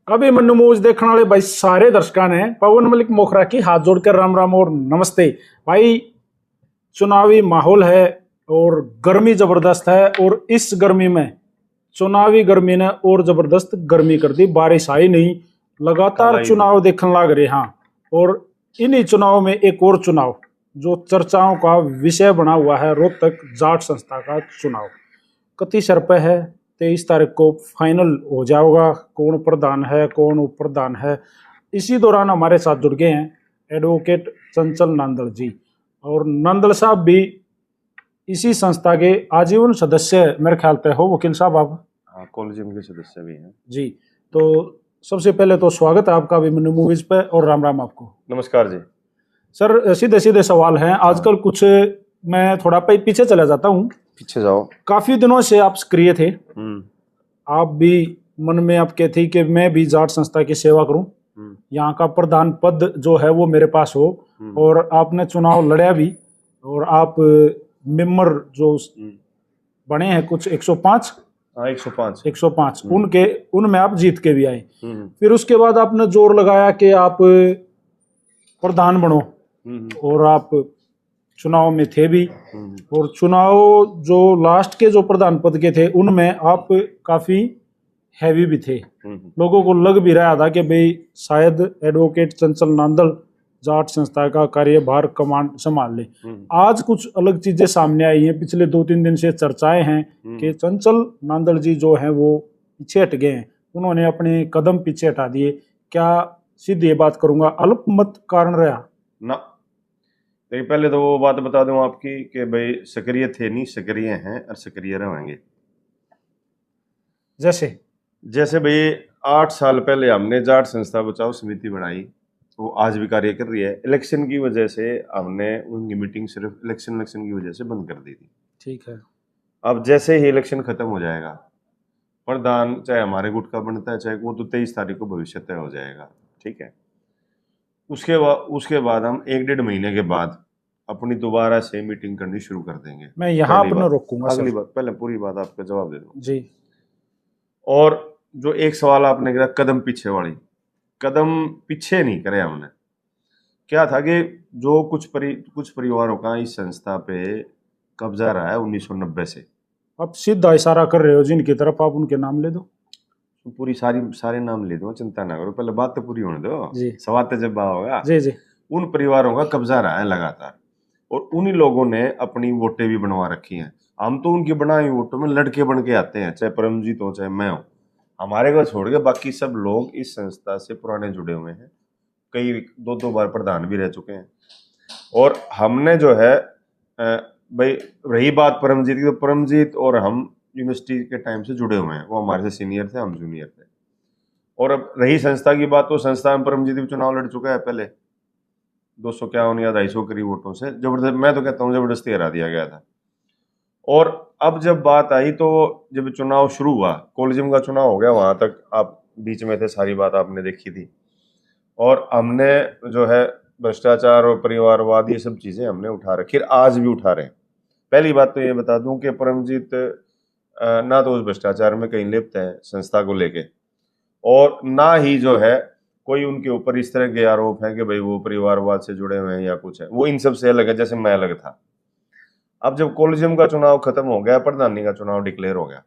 कभी मन्नू मूवीज देखने वाले भाई सारे दर्शकों ने पवन मलिक मोखरा की हाथ जोड़कर राम राम और नमस्ते। भाई चुनावी माहौल है और गर्मी जबरदस्त है, और इस गर्मी में चुनावी गर्मी ने और जबरदस्त गर्मी कर दी। बारिश आई नहीं, लगातार चुनाव देखने लग रहे। हाँ, और इन्हीं चुनाव में एक और चुनाव जो चर्चाओं का विषय बना हुआ है, रोहतक जाट संस्था का चुनाव कति सर पे है। 23 तारीख को फाइनल हो जाएगा कौन प्रधान है कौन उप प्रधान है। इसी दौरान हमारे साथ जुड़ गए हैं एडवोकेट चंचल नांदल जी, और नांदल साहब भी इसी संस्था के आजीवन सदस्य मेरे ख्याल पे हो। वकील साहब आप? हाँ, कॉलेजियम के सदस्य भी हैं जी। तो सबसे पहले तो स्वागत है आपका अभिमन्यु मूवीज पे, और राम राम आपको। नमस्कार जी। सर, सीधे सीधे सवाल हैं आजकल। कुछ मैं थोड़ा पीछे चला जाता हूँ, पीछे जाओ। काफी दिनों से आप सक्रिय थे, आप भी मन में आपके थी कि मैं भी जाट संस्था की सेवा करूं, यहाँ का प्रधान पद जो है वो मेरे पास हो। और आपने चुनाव लड़ा भी, और आप मेंबर जो बने हैं कुछ 105। हाँ, 105 उनमें आप जीत के भी आए। फिर उसके बाद आपने जोर लगाया कि आप प्रधान बनो, और आप चुनाव में थे भी। और चुनाव जो लास्ट के जो प्रधान पद के थे उनमें आप काफी हैवी भी थे। लोगों को लग भी रहा था कि भाई शायद एडवोकेट चंचल नांदल जाट संस्था का कार्यभार कमांड संभाल ले। आज कुछ अलग चीजें सामने आई हैं। पिछले 2-3 दिन से चर्चाएं हैं कि चंचल नांदल जी जो हैं वो पीछे हट गए हैं, उन्होंने अपने कदम पीछे हटा दिए। क्या सीधी ये बात करूंगा अल्पमत कारण रहा ना? देखिए, पहले तो वो बात बता दूं आपकी कि भाई सक्रिय थे नहीं, सक्रिय हैं और सक्रिय रहेंगे। जैसे भाई 8 साल पहले हमने जाट संस्था बचाओ समिति बनाई, वो आज भी कार्य कर रही है। इलेक्शन की वजह से हमने उनकी मीटिंग सिर्फ इलेक्शन की वजह से बंद कर दी थी। ठीक है। अब जैसे ही इलेक्शन खत्म हो जाएगा, प्रधान चाहे हमारे गुट का बनता है चाहे वो, तो 23 तारीख को भविष्य तय हो जाएगा। ठीक है। उसके बाद हम 1-1.5 महीने के बाद अपनी दोबारा से मीटिंग करनी शुरू कर देंगे। मैं यहाँ अपना रोकूंगा। अगली बात, पहले पूरी बात आपका जवाब दे दूं जी। और जो एक सवाल आपने किया कदम पीछे वाली, कदम पीछे नहीं करे हमने। क्या था कि जो कुछ परिवारों का इस संस्था पे कब्जा रहा है 1990 से। आप सीधा इशारा कर रहे हो जिनकी तरफ, आप उनके नाम ले दो। पूरी सारे नाम ले दो, चिंता ना करो, पहले बात तो पूरी होने दो। सवाल तो जब होगा। जी जी। उन परिवारों का कब्जा रहा है लगातार, और उन्हीं लोगों ने अपनी वोटें भी बनवा रखी हैं। हम तो उनकी बनाई वोटों में लड़के बन के आते हैं, चाहे परमजीत हो चाहे मैं हूँ। हमारे को छोड़ के बाकी सब लोग इस संस्था से पुराने जुड़े हुए हैं, कई 2-2 बार प्रधान भी रह चुके हैं। और हमने जो है भाई, रही बात परमजीत की, तो परमजीत और हम यूनिवर्सिटी के टाइम से जुड़े हुए हैं। वो हमारे से सीनियर थे, हम जूनियर थे। और अब रही संस्था की बात, तो संस्था में परमजीत भी चुनाव लड़ चुका है पहले 251 या 250 करीब वोटों से। जबरदस्त, मैं तो कहता हूँ जबरदस्ती हरा दिया गया था। और अब जब बात आई, तो जब चुनाव शुरू हुआ, कॉलेजियम का चुनाव हो गया, वहां तक आप बीच में थे, सारी बात आपने देखी थी। और हमने जो है भ्रष्टाचार और परिवारवाद, ये सब चीजें हमने उठा रखी, आज भी उठा रहे हैं। पहली बात तो ये बता दूं कि परमजीत ना तो उस भ्रष्टाचार में कहीं लिप्त है संस्था को लेके, और ना ही जो है कोई उनके ऊपर इस तरह के आरोप हैं कि भाई वो परिवारवाद से जुड़े हुए हैं या कुछ है। वो इन सब से अलग है, जैसे मैं अलग था। अब जब कॉलेजियम का चुनाव खत्म हो गया, प्रधानी का चुनाव डिक्लेयर हो गया,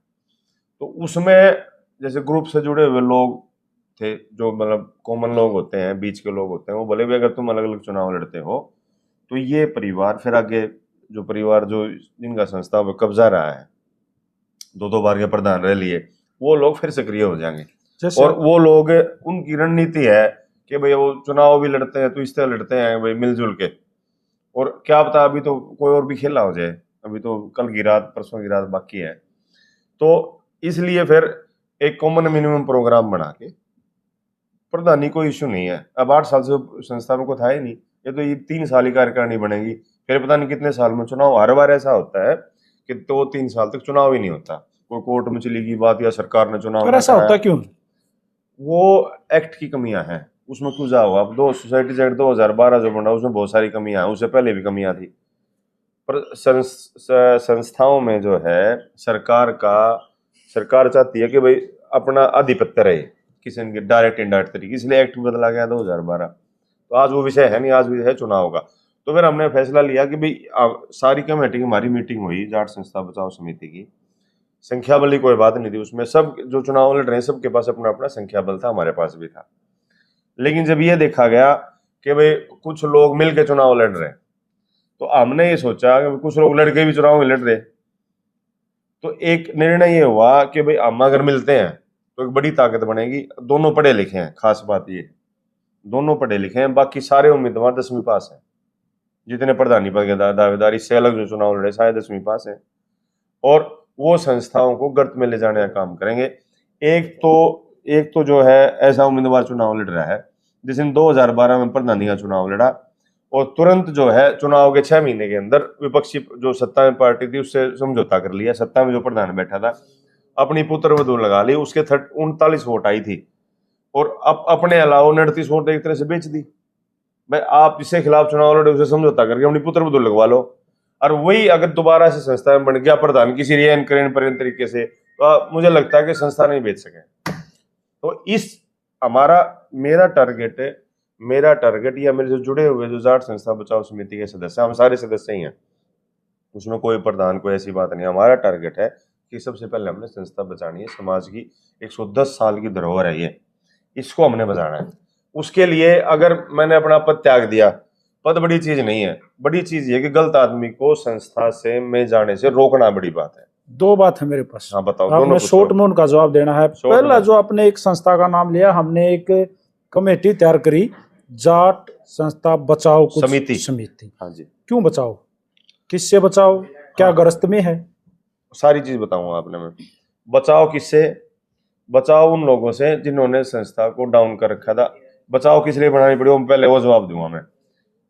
तो उसमें जैसे ग्रुप से जुड़े हुए लोग थे, जो मतलब कॉमन लोग होते हैं, बीच के लोग होते हैं, वो बोले भी अगर तुम अलग अलग चुनाव लड़ते हो तो ये परिवार, फिर आगे जो परिवार जो जिनका संस्था पर कब्जा रहा है, 2-2 बार के प्रधान रह लिए, वो लोग फिर सक्रिय हो जाएंगे। और वो लोग, उनकी रणनीति है कि भाई वो चुनाव भी लड़ते हैं तो इस तरह लड़ते हैं भाई मिलजुल के, और क्या पता अभी तो कोई और भी खेला हो जाए, अभी तो कल की रात परसों की रात बाकी है। तो इसलिए फिर एक कॉमन मिनिमम प्रोग्राम बना के, प्रधानी कोई इश्यू नहीं है। अब 8 साल से संस्था में को था ही नहीं, ये तो ये 3 साल ही कार्यकारिणी बनेगी, फिर पता नहीं कितने साल में चुनाव। हर बार ऐसा होता है कि 2-3 साल तक चुनाव ही नहीं होता, कोई कोर्ट में चली गई बात या सरकार ने चुनाव। ऐसा होता क्यों? वो एक्ट की कमियां हैं, उसमें क्यों जाओ आप। सोसाइटीज एक्ट 2012 जो बना, उसमें बहुत सारी कमियां हैं, उससे पहले भी कमियां थी। पर संस्थाओं में जो है सरकार चाहती है कि भाई अपना आधिपत्य रहे, किसी के डायरेक्ट इनडायरेक्ट तरीके, इसलिए एक्ट बदला गया 2012। तो आज वो विषय है नहीं, आज विषय है चुनाव का। तो फिर हमने फैसला लिया कि भाई सारी कमेटी की हमारी मीटिंग हुई जाट संस्था बचाओ समिति की। संख्या बल की कोई बात नहीं थी उसमें, सब जो चुनाव लड़ रहे हैं सबके पास अपना अपना संख्या बल था, हमारे पास भी था। लेकिन जब ये देखा गया कि भाई कुछ लोग मिलकर चुनाव लड़ रहे हैं, तो हमने ये सोचा कि कुछ लोग लड़के भी चुनाव में लड़ रहे, तो एक निर्णय ये हुआ कि भाई हम अगर मिलते हैं तो एक बड़ी ताकत बनेगी। दोनों पढ़े लिखे हैं, खास बात ये दोनों पढ़े लिखे हैं, बाकी सारे उम्मीदवार 10वीं पास हैं। जितने प्रधानी पद के दावेदार इससे अलग जो चुनाव लड़े सारे 10वीं पास हैं, और वो संस्थाओं को गर्त में ले जाने का काम करेंगे। एक तो जो है ऐसा उम्मीदवार चुनाव लड़ रहा है जिसने 2012 में प्रधानी का चुनाव लड़ा, और तुरंत जो है चुनाव के 6 महीने के अंदर विपक्षी जो सत्ता में पार्टी थी उससे समझौता कर लिया। सत्ता में जो प्रधान बैठा था अपनी पुत्र वधू लगा ली, उसके 39 वोट आई थी, और अब अपने अलावा 39 वोट एक तरह से बेच दी। भाई आप जिसके खिलाफ चुनाव लड़े उसे समझौता करके अपनी पुत्र वधू लगवा लो, और वही अगर दोबारा से संस्था में बन गया प्रधान किसी रियायन करें तरीके से, तो मुझे लगता है कि संस्था नहीं बेच सके। तो इस मेरा टारगेट या मेरे जो जुड़े हुए जो जाट संस्था बचाओ समिति के सदस्य, हम सारे सदस्य ही हैं, उसमें कोई प्रधान कोई ऐसी बात नहीं। हमारा टारगेट है कि सबसे पहले हमने संस्था बचानी है, समाज की 110 साल की धरोहर है ये, इसको हमने बचाना है। उसके लिए अगर मैंने अपना पद त्याग दिया, पद बड़ी चीज नहीं है, बड़ी चीज ये कि गलत आदमी को संस्था से में जाने से रोकना बड़ी बात है। 2 बात है मेरे पास। हाँ बताओ, आपने शॉर्ट में उनका जवाब देना है। पहला जो आपने एक संस्था का नाम लिया, हमने एक कमेटी तैयार करी जाट संस्था बचाओ कुछ समिति। हाँ जी। क्यों बचाओ, किससे बचाओ, क्या ग्रस्त में है? सारी चीज बताऊंगा आपने। मैं बचाओ किससे, बचाओ उन लोगों से जिन्होंने संस्था को डाउन कर रखा था। बचाओ किस लिए बनानी पड़ी, पहले वो जवाब दूंगा मैं।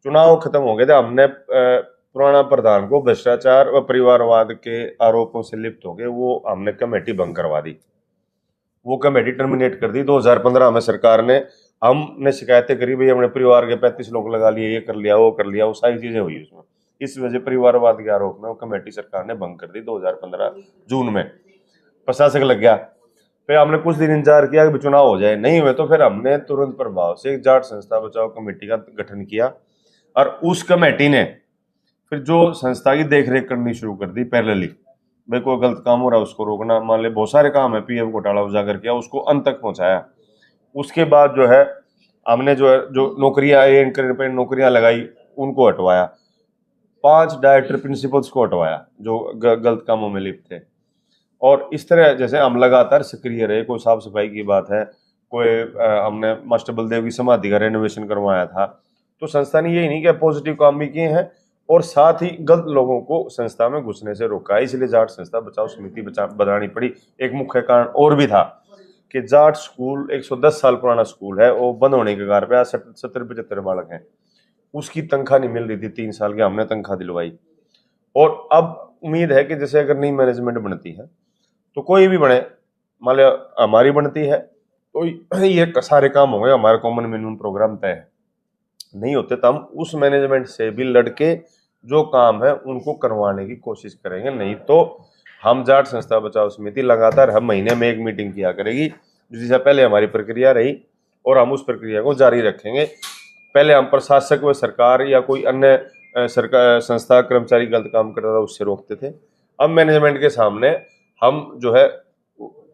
चुनाव खत्म हो गए थे, हमने पुराना प्रधान को भ्रष्टाचार व परिवारवाद के आरोपों से लिप्त हो गए, वो हमने कमेटी भंग करवा दी, वो कमेटी टर्मिनेट कर दी 2015 में। सरकार ने हमने शिकायतें करी, भाई हमने परिवार के 35 लोग लगा लिए, ये कर लिया वो कर लिया, वो सारी चीजें हुई उसमें। इस वजह परिवारवाद के आरोप में वो कमेटी सरकार ने भंग कर दी 2015 जून में। प्रशासक लग गया, फिर हमने कुछ दिन इंतजार किया कि चुनाव हो जाए, नहीं हुए तो फिर हमने तुरंत प्रभाव से एक जाट संस्था बचाओ कमेटी का गठन किया, और उस कमेटी ने फिर जो संस्था की देखरेख करनी शुरू कर दी पैरेलली। भाई कोई गलत काम हो रहा है उसको रोकना, मान ले बहुत सारे काम है, पीएफ घोटाला उजागर किया, उसको अंत तक पहुंचाया। उसके बाद जो है हमने जो नौकरियां नौकरियां लगाई उनको हटवाया, 5 डायरेक्टर प्रिंसिपल्स को हटवाया जो गलत कामों में लिप्त थे। और इस तरह जैसे हम लगातार सक्रिय रहे। कोई साफ सफाई की बात है, कोई हमने मास्टर बलदेव की समाधि का रेनोवेशन करवाया था। तो संस्था ने यही नहीं कि पॉजिटिव काम भी किए हैं, और साथ ही गलत लोगों को संस्था में घुसने से रोका है। इसलिए जाट संस्था बचाओ समिति बनानी पड़ी। एक मुख्य कारण और भी था कि जाट स्कूल 110 साल पुराना स्कूल है, वो बंद होने के कगार पे, आज 70-75 बालक हैं, उसकी तनख्वाह नहीं मिल रही थी 3 साल की, हमने तनख्वाह दिलवाई। और अब उम्मीद है कि जैसे अगर नई मैनेजमेंट बनती है तो कोई भी बने, मान लिया हमारी बनती है तो ये सारे काम होंगे, हमारा कॉमन मिनिमम प्रोग्राम तय है। नहीं होते तो हम उस मैनेजमेंट से भी लड़के जो काम है उनको करवाने की कोशिश करेंगे। नहीं तो हम जाट संस्था बचाओ समिति लगातार हर महीने में एक मीटिंग किया करेगी, जिससे पहले हमारी प्रक्रिया रही, और हम उस प्रक्रिया को जारी रखेंगे। पहले हम प्रशासक व सरकार या कोई अन्य सरकार संस्था कर्मचारी गलत काम करता था उससे रोकते थे। अब मैनेजमेंट के सामने हम जो है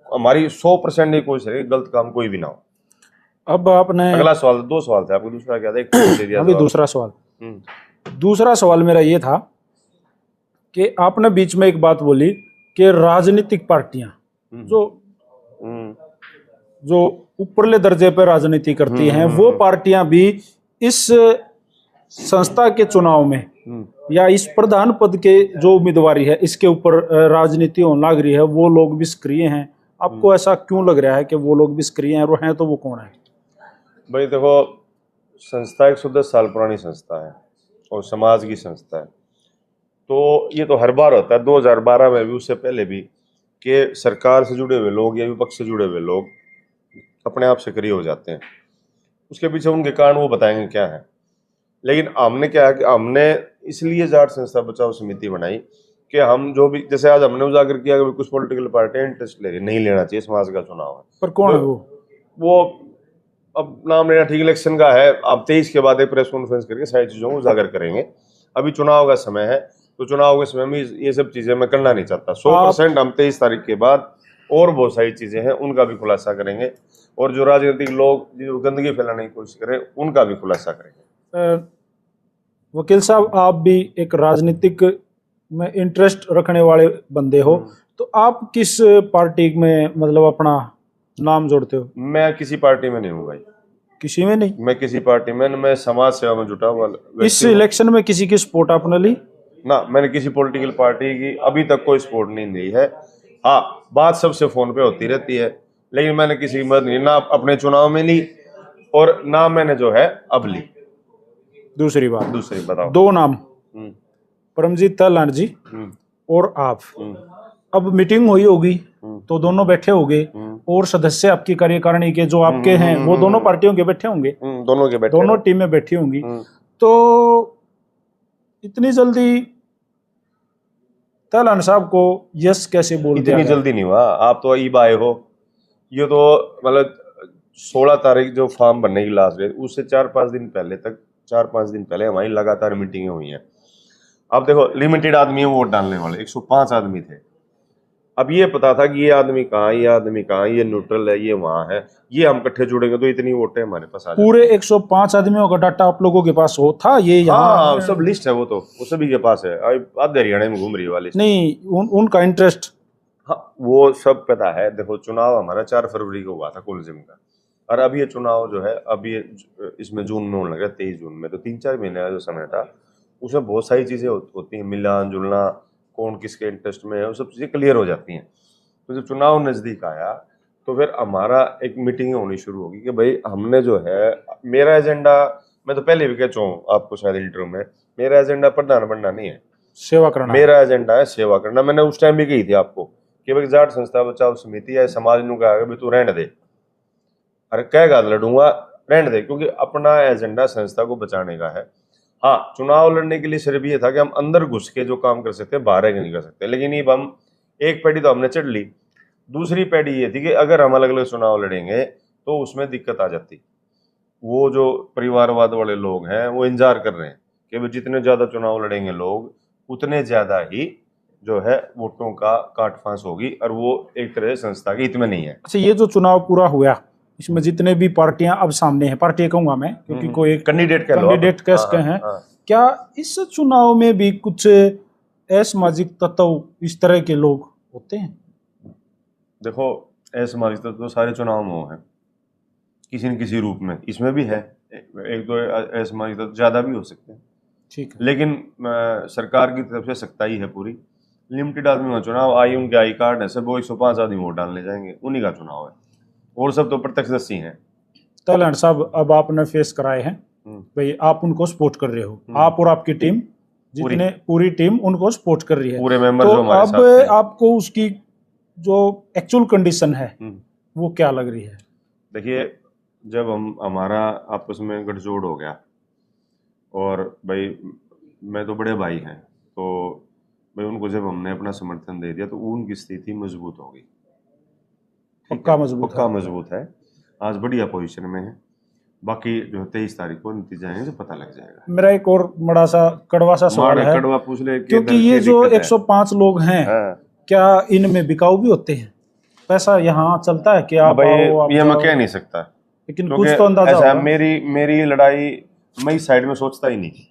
हमारी 100% कोशिश है गलत काम कोई भी ना हो। अब आपने अगला सवाल, 2 सवाल थे आपको, दूसरा क्या था? एक दे दिया अभी दूसरा सवाल मेरा ये था कि आपने बीच में एक बात बोली कि राजनीतिक पार्टियां जो ऊपरले दर्जे पर राजनीति करती हैं, वो पार्टियां भी इस संस्था के चुनाव में या इस प्रधान पद के जो उम्मीदवारी है इसके ऊपर राजनीति होने लग रही है, वो लोग भी सक्रिय हैं। आपको ऐसा क्यों लग रहा है कि वो लोग भी सक्रिय हैं, और हैं तो वो कौन है? भाई देखो, संस्था 110 साल पुरानी संस्था है और समाज की संस्था है, तो ये तो हर बार होता है, 2012 में भी, उससे पहले भी, कि सरकार से जुड़े हुए लोग या विपक्ष से जुड़े हुए लोग अपने आप सक्रिय हो जाते हैं। उसके पीछे उनके कारण वो बताएंगे क्या है। लेकिन हमने क्या है कि हमने इसलिए जाट संस्था बचाओ समिति बनाई कि हम जो भी, जैसे आज हमने उजागर किया कि कुछ पॉलिटिकल पार्टियां इंटरेस्ट ले रही, नहीं लेना चाहिए, समाज का चुनाव है। पर कौन है वो? वो अब नाम लेना ठीक इलेक्शन का है, अब 23 के बाद एक प्रेस कॉन्फ्रेंस करके सारी चीजों को उजागर करेंगे। अभी चुनाव का समय है, तो चुनाव के समय में ये सब चीजें मैं करना नहीं चाहता। 100% हम 23 तारीख के बाद और बहुत सारी चीजें हैं उनका भी खुलासा करेंगे, और जो राजनीतिक लोग जो गंदगी फैलाने की कोशिश करें उनका भी खुलासा करेंगे। वकील साहब, आप भी एक राजनीतिक में इंटरेस्ट रखने वाले बंदे हो, तो आप किस पार्टी में मतलब अपना नाम जोड़ते हो? मैं किसी पार्टी में नहीं हूँ भाई, किसी में नहीं? मैं किसी पार्टी में, मैं समाज सेवा में जुटा हुआ व्यक्ति इस हूँ। इलेक्शन में किसी की सपोर्ट आपने ली? ना, मैंने किसी पॉलिटिकल पार्टी की अभी तक कोई सपोर्ट नहीं दी है। हाँ, बात सबसे फोन पे होती रहती है, लेकिन मैंने किसी की मदद नहीं, ना अपने चुनाव में ली और ना मैंने जो है अब ली। दूसरी बात, दूसरी बताओ। दो नाम, हम्म, परमजीत तलान जी हम्म, और आप। हम्म, अब मीटिंग हुई होगी हम्म, तो दोनों बैठे होंगे, और सदस्य आपकी कार्यकारिणी के जो आपके हैं वो दोनों पार्टियों के बैठे होंगे, दोनों के बैठे दोनों हैं। टीमें बैठी होंगी। हम्म। तो इतनी जल्दी तलान साहब को यस कैसे बोल दिया इतनी गया? जल्दी नहीं हुआ, आप तो ईब आए हो। ये तो मतलब 16 तारीख जो फॉर्म भरने की लास्ट डेट, उससे 4-5 दिन पहले तक, 4-5 दिन पहले हमारी लगातार मीटिंगें हुई हैं। अब देखो, लिमिटेड आदमी है वोट डालने वाले, 105 आदमी थे। अब ये पता था कि ये आदमी कहाँ, ये आदमी कहाँ, ये न्यूट्रल है, ये वहां है, ये हम इकट्ठे जुड़ेंगे तो इतनी वोटें हमारे पास आ जाती पूरे 105 आदमियों का डाटा आप लोगों के पास हो था? ये हैं। यहाँ हाँ, सब लिस्ट है, वो सभी के पास है। आधे हरियाणा में घूम रही है वाली लिस्ट। नहीं, उनका इंटरेस्ट? हाँ, वो सब पता है। देखो, चुनाव हमारा 4 फरवरी को हुआ था कोलिज्म का, और अब ये चुनाव जो है, अब ये इसमें जून में होने लगा, 23 जून में। तो 3-4 महीने का जो समय था, उसमें बहुत सारी चीजें होती हैं, मिलना जुलना, कौन किसके इंटरेस्ट में है, वो सब चीजें क्लियर हो जाती हैं। तो जब चुनाव नजदीक आया, तो फिर हमारा एक मीटिंग होनी शुरू होगी कि भाई हमने जो है, मेरा एजेंडा, मैं तो पहले भी कह चुका हूँ आपको शायद इंटरव्यू में, मेरा एजेंडा प्रधान बनना नहीं है, सेवा करना। मेरा एजेंडा है सेवा करना। मैंने उस टाइम भी कही थी आपको कि भाई जाट संस्था बचाओ समिति या समाज ने कहा भाई तू रहने दे, अरे कहेगा लड़ूंगा, रहने दे, क्योंकि अपना एजेंडा संस्था को बचाने का है। हाँ, चुनाव लड़ने के लिए सिर्फ ये था कि हम अंदर घुस के जो काम कर सकते हैं बाहर नहीं कर सकते, लेकिन ये हम एक पैड़ी तो हमने चढ़ ली। दूसरी पैड़ी ये थी कि अगर हम अलग अलग चुनाव लड़ेंगे तो उसमें दिक्कत आ जाती। वो जो परिवारवाद वाले लोग हैं वो इंतजार कर रहे हैं कि भाई जितने ज्यादा चुनाव लड़ेंगे लोग, उतने ज्यादा ही जो है वोटों का काट फांस होगी, और वो एक तरह से संस्था के हित में नहीं है। अच्छा, ये जो चुनाव पूरा हुआ, इसमें जितने भी पार्टियां अब सामने हैं, पार्टी कहूंगा मैं क्योंकि कोई कैंडिडेट कह लो, कैंडिडेट कह सकते हैं, क्या इस चुनाव में भी कुछ असामाजिक तत्व इस तरह के लोग होते हैं? देखो, असामाजिक तत्व तो सारे चुनाव में है, किसी न किसी रूप में, इसमें भी है। एक तो असामाजिक तत्व ज्यादा भी हो सकते हैं, ठीक है। लेकिन सरकार की तरफ से सख्ताई है पूरी। लिमिटेड आदमी का चुनाव, आई उनके आई कार्ड है सब, वो 105 आदमी वोट डालने जाएंगे, उन्हीं का चुनाव है, और सब तो प्रत्यक्षदर्शी हैं। तलान साहब, अब आपने फेस कराए हैं भाई, आप उनको सपोर्ट कर रहे हो, आप और आपकी टीम, जितने पूरी टीम उनको सपोर्ट कर रही है, पूरे मेंबर तो जो हमारे अब साथ हैं। आपको उसकी जो एक्चुअल कंडीशन है वो क्या लग रही है? देखिए, जब हमारा आपस में गठजोड़ हो गया, और भाई मैं तो बड़े भाई हैं, तो भाई उनको जब हमने अपना समर्थन दे दिया तो उनकी स्थिति मजबूत हो गई। पक्का मजबूत पक्का है? मजबूत है, आज बढ़िया पोजीशन में है। बाकी जो 23 तारीख को नतीजा आएंगे तो पता लग जाएगा। मेरा एक और बड़ा सा कड़वा सा सवाल है, कड़वा पूछ ले, क्योंकि ये जो 105 लोग हैं, क्या इनमें बिकाऊ भी होते हैं? पैसा यहाँ चलता है कि आप आओ, आप ये मैं जाओ? कह नहीं सकता, लेकिन कुछ तो अंदाजा ऐसा होगा। मेरी लड़ाई मैं इस साइड में सोचता ही नहीं,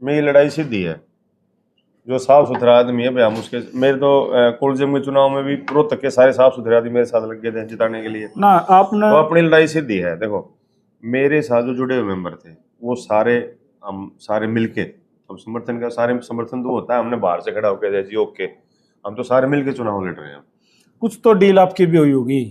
मेरी लड़ाई सीधी है। जो साफ सुथरा आदमी है भाई, हम उसके, मेरे तो कोलजम के चुनाव में भी रोहतक के सारे साफ सुथरे आदमी मेरे साथ लग गए थे जिताने के लिए ना। आपने तो अपनी लड़ाई सीधी है। देखो, मेरे साथ जो जुड़े हुए मेंबर थे वो सारे, हम सारे मिलके, अब समर्थन का सारे समर्थन तो होता है, हमने बाहर से खड़ा होकर जी ओके, हम तो सारे मिलके चुनाव लड़ रहे हैं। कुछ तो डील आपकी भी हुई होगी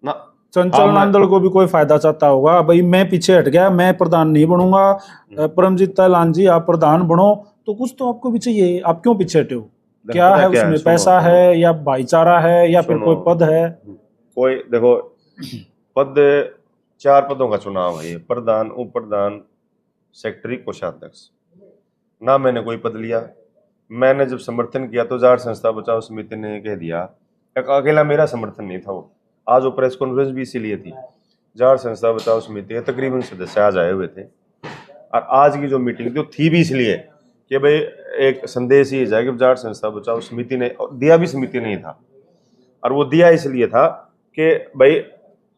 ना, चंचल नांदल को भी कोई फायदा चाहता होगा, भाई मैं पीछे हट गया, मैं प्रधान नहीं बनूंगा, परमजीत तलान जी आप प्रधान बनो, तो कुछ तो आपको भी चाहिए, आप क्यों पीछे हटे हो? क्या है उसमें? पैसा है या भाईचारा है या फिर कोई पद है? कोई, देखो, पद 4 पदों का चुनाव है ये, प्रधान, उप प्रधान, सेक्रेटरी, कोषाध्यक्ष। ना मैंने कोई पद लिया, मैंने जब समर्थन किया तो जाट संस्था बचाओ समिति ने कह दिया, एक अकेला मेरा समर्थन नहीं था वो, आज वो प्रेस कॉन्फ्रेंस भी इसीलिए थी, जाट संस्था बचाओ समिति के तकरीबन सदस्य आज आए हुए थे। और आज की जो मीटिंग थी वो थी भी इसलिए कि भाई एक संदेश ये जाए कि जाट संस्था बचाओ समिति ने दिया भी, समिति नहीं था, और वो दिया इसलिए था कि भाई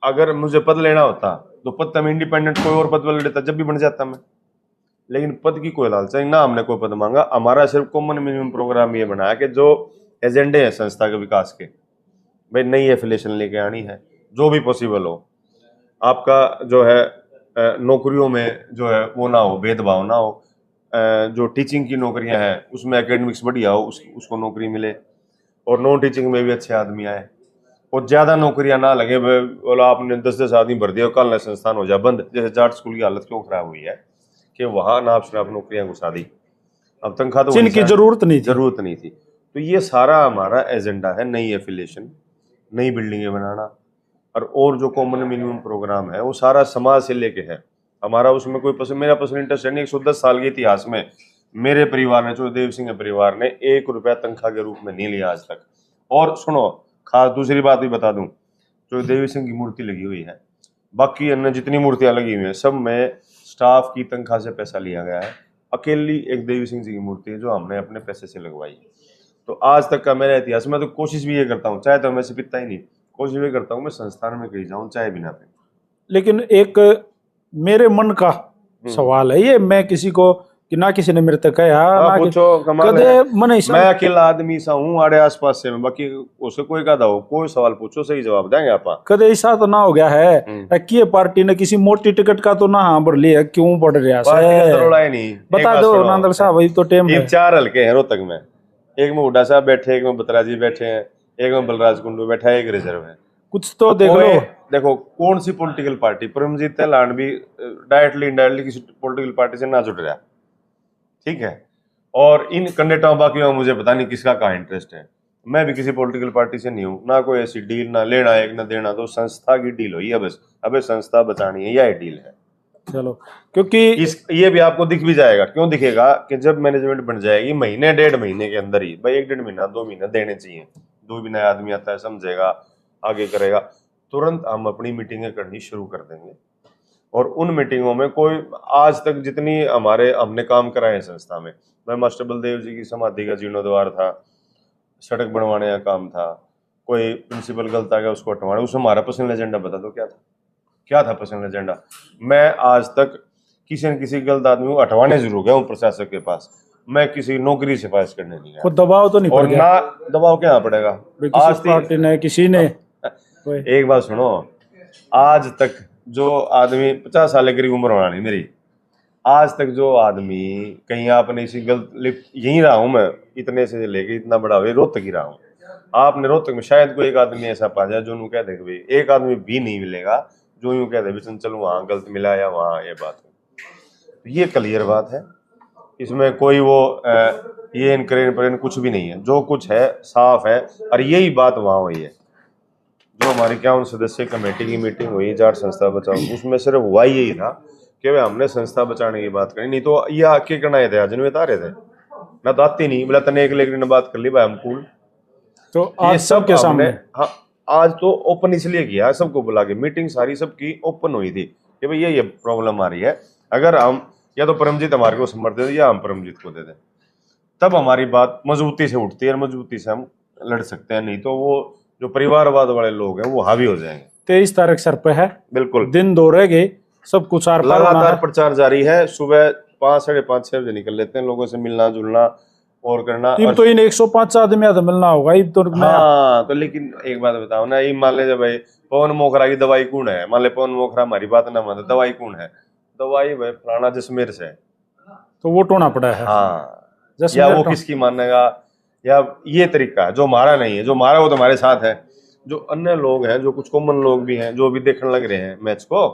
अगर मुझे पद लेना होता तो पद तो मैं इंडिपेंडेंट कोई और पद ले लेता, जब भी बन जाता मैं, लेकिन पद की कोई लालच नहीं, ना हमने कोई पद मांगा। हमारा सिर्फ कॉमन मिनिमम प्रोग्राम ये बनाया कि जो एजेंडे हैं संस्था के विकास के, भाई नई एफिलिएशन लेके आनी है, जो भी पॉसिबल हो, आपका जो है नौकरियों में जो है वो ना हो, भेदभाव ना हो, जो टीचिंग की नौकरियां हैं उसमें एकेडमिक्स बढ़िया हो, उसको नौकरी मिले, और नॉन टीचिंग में भी अच्छे आदमी आए, और ज्यादा नौकरियां ना लगे, बोला आपने 10-10 आदमी भर दिया कल संस्थान हो जाए बंद। जैसे जाट स्कूल की हालत क्यों खराब हुई है कि वहां नाप शनाप नौकरियां घुसा दी, अब तनख्वाह तो जिनकी जरूरत नहीं थी। तो ये सारा हमारा एजेंडा है, नई एफिलिएशन, नई बिल्डिंगें बनाना, और जो कॉमन मिनिमम प्रोग्राम है वो सारा समाज से लेके है हमारा। उसमें कोई मेरा पर्सनल इंटरेस्ट है नहीं। 110 साल के इतिहास में मेरे परिवार ने, चौदेव सिंह के परिवार ने 1 रुपया तनख्वाह के रूप में नहीं लिया आज तक। और सुनो, खास दूसरी बात भी बता दूं, चौदेव सिंह की मूर्ति लगी हुई है, बाकी अन्य जितनी मूर्तियां लगी हुई हैं सब में स्टाफ की तनख्वाह से पैसा लिया गया है। अकेली एक देवी सिंह जी की मूर्ति है जो हमने अपने पैसे से लगवाई है। तो आज तक का मेरा इतिहास, मैं तो कोशिश भी ये करता हूँ, चाहे तो मैं से पिता ही नहीं, कोशिश भी करता हूँ मैं संस्थान में कहीं जाऊँ चाहे बिना पे। लेकिन एक मेरे मन का सवाल है ये, मैं किसी को कि ना किसी ने मेरे तक कहा पूछो, मैं अकेला आदमी सा हूँ आड़े आसपास से, बाकी उससे कोई का हो, कोई सवाल पूछो सही जवाब देंगे आप। कदे ऐसा तो ना हो गया है कि पार्टी ने किसी मोटी टिकट का तो ना हाँ भर लिया, क्यों बढ़ रहा है नहीं, बता दो नांदल साहब, वही तो टेम है। 4 हल्के हैं रोहतक में, एक में हुड्डा साहब बैठे, एक में बत्रा जी बैठे हैं, एक में बलराज कुंडू बैठा है, एक रिजर्व है। कुछ तो देख लो, देखो कौन सी पॉलिटिकल पार्टी, परमजीत लाड भी डायरेक्टली इनडायरेक्टली किसी पॉलिटिकल पार्टी से ना जुड़ रहा, ठीक है, और इन कैंडिडेटों बाकी मुझे पता नहीं किसका कहाँ इंटरेस्ट है। मैं भी किसी पॉलिटिकल पार्टी से नहीं हूँ, ना कोई ऐसी डील, ना लेना एक ना देना, तो संस्था की डील हुई है बस, अबे संस्था बचानी है, यह डील है। चलो, क्योंकि ये भी आपको दिख भी जाएगा, क्यों दिखेगा कि जब मैनेजमेंट बन जाएगी महीने 1.5 महीने के अंदर ही, भाई 1-1.5 महीना 2 महीने देने चाहिए, 2 महीना आदमी आता है, समझेगा, आगे करेगा, तुरंत हम अपनी मीटिंगें करनी शुरू कर देंगे। और उन मीटिंगों में कोई आज तक जितनी हमने काम कराए हैं संस्था में, मैं मास्टर बलदेव जी की समाधि का जीर्णोद्वार था, सड़क बनवाने का काम था, कोई प्रिंसिपल गलत आ गया उसको हटवाना, उसमें हमारा पर्सनल एजेंडा बता दो क्या था पर्सनल एजेंडा। मैं आज तक किसी न किसी गलत आदमी को हटवाने जरूर गया हूँ प्रशासक के पास, मैं किसी नौकरी सिफारिश करने नहीं गया। कोई दबाव तो नहीं पड़ गया? ना दबाव क्या पड़ेगा, आज पार्टी ने किसी ने एक बात सुनो, आज तक जो आदमी 50 साल के करीब उम्र होना नहीं मेरी, आज तक जो आदमी कहीं आपने इसी गलत, यहीं रहा हूं मैं इतने से लेके इतना बड़ा हुआ, रोहतक ही रहा हूं, आपने रोहतक में शायद कोई एक आदमी ऐसा पा जाए जो कह दे भाई, एक आदमी भी नहीं मिलेगा जो यूं कह दे चलो वहां गलत मिला या वहां ये बात है। ये क्लियर बात है, इसमें कोई वो ये इनकरेन कुछ भी नहीं है, जो कुछ है साफ है। और यही बात वहां हुई है, जो हमारी 51 सदस्य कमेटी की मीटिंग हुई जाट संस्था बचाओ, उसमें सिर्फ वही यही था कि हमने संस्था बचाने की बात करी, नहीं तो ये आके करना थे आज आ रहे थे ना, तो आती नहीं बोला तने एक लेकर बात कर ली भाई हम कूल। तो आज सबके सामने, हाँ आज तो ओपन इसलिए किया, सबको बुला के मीटिंग सारी सबकी ओपन हुई थी कि भाई ये प्रॉब्लम आ रही है, अगर हम या तो परमजीत हमारे को समर्थन दे या हम परमजीत को दे दें, तब हमारी बात मजबूती से उठती है और मजबूती से हम लड़ सकते हैं, नहीं तो वो जो परिवारवाद वाले लोग हैं वो हावी हो जाएंगे। 23 तारीख सर पे है, बिल्कुल दिन 2 रह गए, सब कुछ लगातार प्रचार जारी है। सुबह 5, 5:30, 6 बजे निकल लेते हैं, लोगों से मिलना जुलना और करना। इब तो इन 105 आदमी तो मिलना होगा इब तो। हाँ तो लेकिन एक बात बताओ ना, ये मान ले भाई पवन मोखरा की दवाई कौन है, मान ले पवन मोखरा हमारी बात ना माने, दवाई कौन है, दवाई भाई फलाना जसमेर से, तो वो टोना पड़ा है। हाँ या वो किसकी मानेगा, या ये तरीका है जो हमारा नहीं है, जो हमारा वो तो हमारे साथ है, जो अन्य लोग हैं, जो कुछ कॉमन लोग भी हैं जो भी देखने लग रहे हैं मैच को,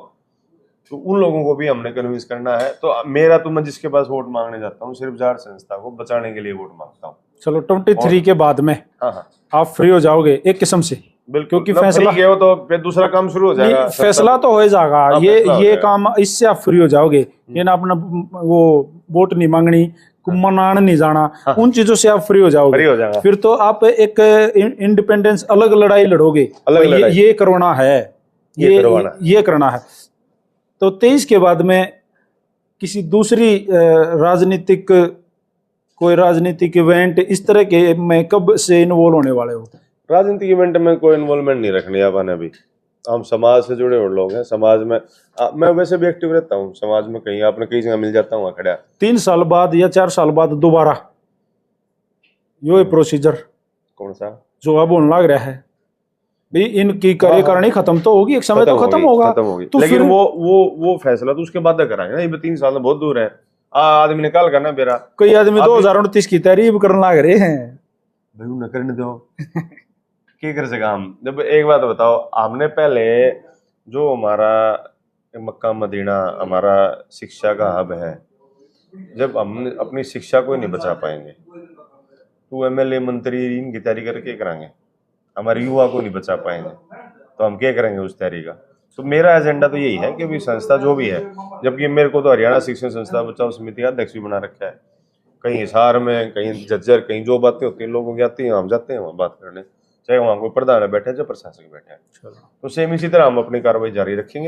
तो उन लोगों को भी हमने कन्विंस करना है। तो मेरा तो मैं जिसके पास वोट मांगने जाता हूँ सिर्फ जाट संस्था को बचाने के लिए वोट मांगता हूँ। चलो 23 के बाद में आप फ्री हो जाओगे एक किस्म से, बिल्कुल, क्योंकि फैसला हो तो फिर दूसरा काम शुरू हो जाएगा, फैसला तो हो जाएगा, ये काम इससे आप फ्री हो जाओगे, ये ना अपना वो वोट नहीं मांगनी, मनाने नहीं जाना, हाँ। उन चीजों से आप फ्री हो फ्री जाओगे। हो जाएगा। फिर तो आप एक इंडिपेंडेंस अलग लड़ाई लड़ोगे, अलग भाई लड़ाई। ये करवाना है, ये करवाना है। ये करना है। तो 23 के बाद में किसी दूसरी राजनीतिक, कोई राजनीतिक इवेंट इस तरह के में कब से इन्वॉल्व होने वाले हो? राजनीतिक इवेंट में कोई इन्वॉल्वमेंट नहीं रखनी है अपन अभी। हम समाज से जुड़े हुए लोग हैं, समाज में मैं वैसे भी एक्टिव रहता हूँ समाज में, कहीं आपने कई जगह मिल जाता हूँ खड़ा। 3 साल बाद या 4 साल बाद दोबारा यो प्रोसीजर कौन सा जो अब होने लग रहा है, भाई इनकी कार्यकारिणी खत्म तो होगी, एक समय तो खत्म होगा, खत्म होगी। तो लेकिन फिर वो फैसला तो उसके बाद कराएंगे ना, ये 3 साल तो बहुत दूर है। आदमी निकाल करना बेरा, कई आदमी 2029 की तारीफ करने लग रहे हैं। भाई न करने दो क्या कर सका हम। जब एक बात बताओ, हमने पहले जो हमारा मक्का मदीना हमारा शिक्षा का हब है, जब हम अपनी शिक्षा को ही नहीं बचा पाएंगे तो एमएलए मंत्री इनकी तैयारी करके कराएंगे, हमारे युवा को नहीं बचा पाएंगे तो हम क्या करेंगे उस तैयारी का। तो मेरा एजेंडा तो यही है कि भी संस्था जो भी है, जबकि मेरे को तो हरियाणा शिक्षण संस्था बचाओ समिति का अध्यक्ष भी बना रखा है, कहीं हिसार में, कहीं झज्जर, कहीं जो बातें होती हैं लोगों की आती हैं, हम जाते हैं वहाँ बात करने, चाहे वहाँ कोई प्रधान बैठे चाहे प्रशासक बैठे। तो सेम इसी तरह हम अपनी कार्रवाई जारी रखेंगे।